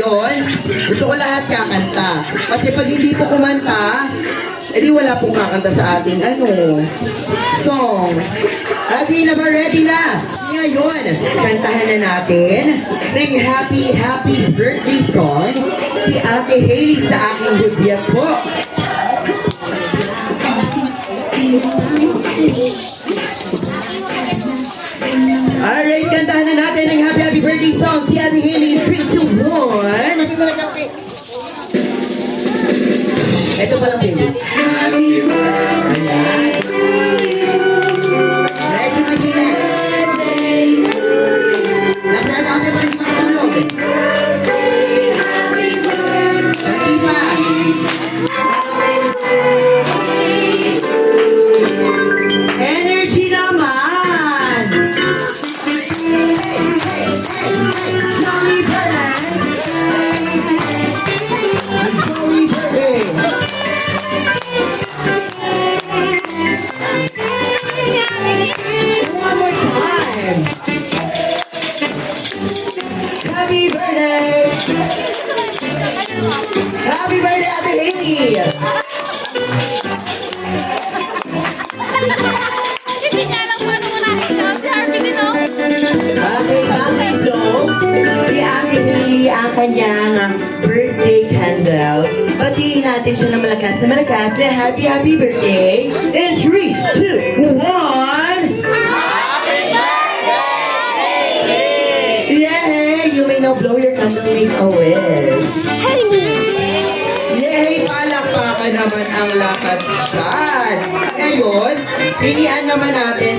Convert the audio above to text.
ngayon, gusto ko lahat kakanta. Kasi pag hindi po kumanta, edi wala pong kakanta sa ating song. Ready na ba? Ready na? Ngayon, kantahan na natin ng happy birthday song si Ate Hailey sa aking hudyat po. Alright, kantahan na natin ng happy birthday song si Ate Hailey in 3, 2, 1. Ito pa lang, baby. Happy birthday to you. Medyo magilan. Nasa natin pa rin makatulog. Happy birthday pa. Energy naman. Johnny Bernard. Johnny Bernard. One more time. Happy birthday. Happy birthday, Ate Hailey. Okay, bakit si Ate Hailey ang kanyang birthday candle. Batiin natin siya ng malakas na happy birthday. In 3, 2, 1. Yay! You may now blow your candle, make a wish. Yay! Palakpakan naman ang lakas dyan. Ngayon, pilihan naman natin